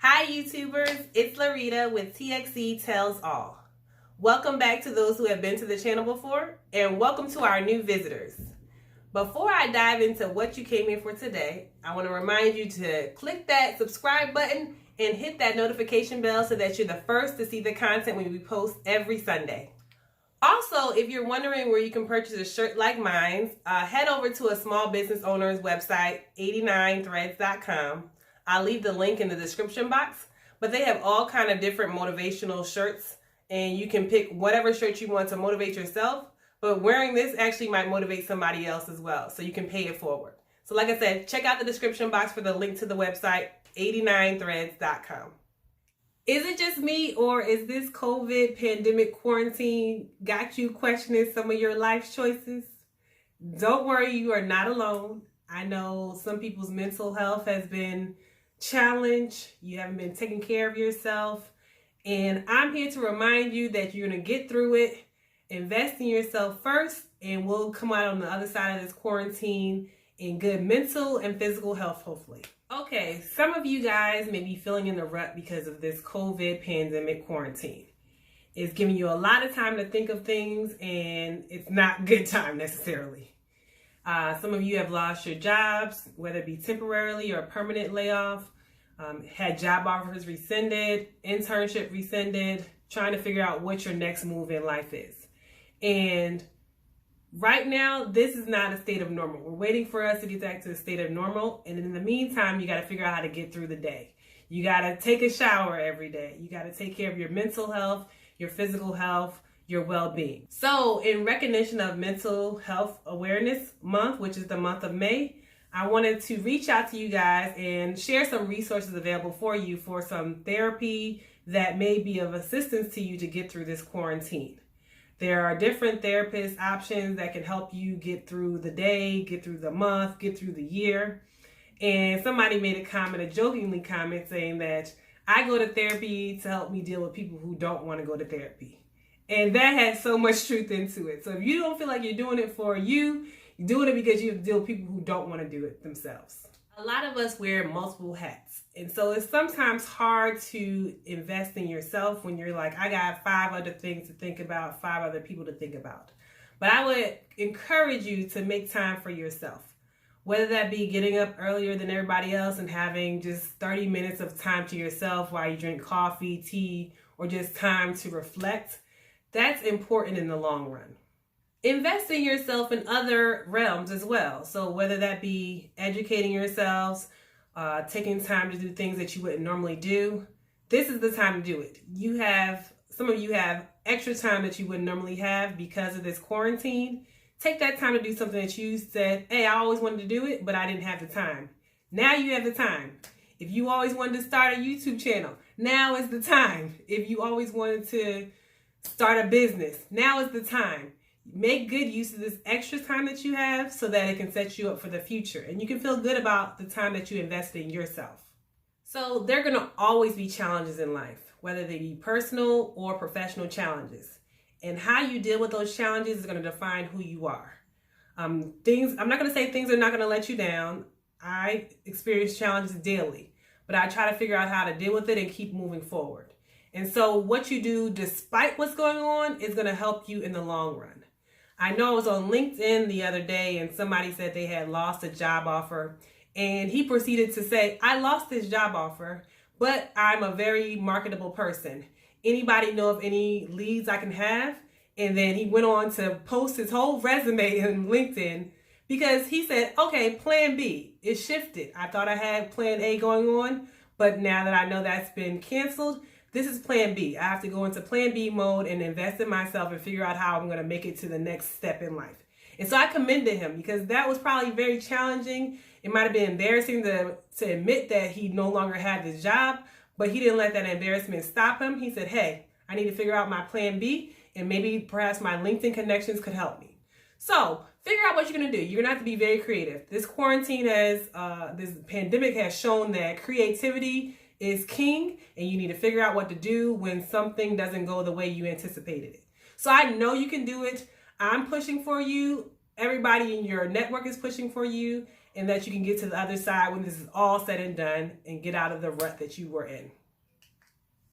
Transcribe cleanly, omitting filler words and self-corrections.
Hi YouTubers, it's LaRita with TXC Tells All. Welcome back to those who have been to the channel before, and welcome to our new visitors. Before I dive into what you came here for today, I want to remind you to click that subscribe button and hit that notification bell so that you're the first to see the content when we post every Sunday. Also, if you're wondering where you can purchase a shirt like mine, head over to a small business owner's website, 89threads.com. I'll leave the link in the description box, but they have all kind of different motivational shirts, and you can pick whatever shirt you want to motivate yourself, but wearing this actually might motivate somebody else as well, so you can pay it forward. So like I said, check out the description box for the link to the website, 89threads.com. Is it just me, or is this COVID pandemic quarantine got you questioning some of your life choices? Don't worry, you are not alone. I know some people's mental health has been challenged. You haven't been taking care of yourself. And I'm here to remind you that you're going to get through it. Invest in yourself first, and we'll come out on the other side of this quarantine in good mental and physical health, hopefully. Okay, some of you guys may be feeling in the rut because of this COVID pandemic quarantine. It's giving you a lot of time to think of things, and it's not good time necessarily. Some of you have lost your jobs, whether it be temporarily or permanent layoff, had job offers rescinded, internship rescinded, trying to figure out what your next move in life is. And right now, this is not a state of normal. We're waiting for us to get back to a state of normal. And in the meantime, you got to figure out how to get through the day. You got to take a shower every day. You got to take care of your mental health, your physical health, your well-being. So in recognition of Mental Health Awareness Month, which is the month of May, I wanted to reach out to you guys and share some resources available for you for some therapy that may be of assistance to you to get through this quarantine. There are different therapist options that can help you get through the day, get through the month, get through the year. And somebody made a comment, a jokingly comment, saying that I go to therapy to help me deal with people who don't want to go to therapy. And that has so much truth into it. So if you don't feel like you're doing it for you, you're doing it because you deal with people who don't want to do it themselves. A lot of us wear multiple hats. And so it's sometimes hard to invest in yourself when you're like, I got 5 other things to think about, 5 other people to think about. But I would encourage you to make time for yourself. Whether that be getting up earlier than everybody else and having just 30 minutes of time to yourself while you drink coffee, tea, or just time to reflect. That's important in the long run. Invest in yourself in other realms as well. So whether that be educating yourselves, taking time to do things that you wouldn't normally do, this is the time to do it. Some of you have extra time that you wouldn't normally have because of this quarantine. Take that time to do something that you said, hey, I always wanted to do it, but I didn't have the time. Now you have the time. If you always wanted to start a YouTube channel, now is the time. If you always wanted to start a business, now is the time. Make good use of this extra time that you have so that it can set you up for the future. And you can feel good about the time that you invest in yourself. So there are going to always be challenges in life, whether they be personal or professional challenges. And how you deal with those challenges is going to define who you are. I'm not going to say things are not going to let you down. I experience challenges daily, but I try to figure out how to deal with it and keep moving forward. And so what you do despite what's going on is going to help you in the long run. I know I was on LinkedIn the other day and somebody said they had lost a job offer, and he proceeded to say, I lost this job offer, but I'm a very marketable person. Anybody know of any leads I can have? And then he went on to post his whole resume on LinkedIn because he said, okay, plan B, it shifted. I thought I had plan A going on, but now that I know that's been canceled, this is plan B. I have to go into plan B mode and invest in myself and figure out how I'm going to make it to the next step in life. And so I commended him because that was probably very challenging. It might have been embarrassing to admit that he no longer had this job, but he didn't let that embarrassment stop him. He said, hey, I need to figure out my plan B, and maybe perhaps my LinkedIn connections could help me. So figure out what you're going to do. You're going to have to be very creative. This quarantine this pandemic has shown that creativity is king, and you need to figure out what to do when something doesn't go the way you anticipated it. So I know you can do it. I'm pushing for you. Everybody in your network is pushing for you. and that you can get to the other side when this is all said and done and get out of the rut that you were in.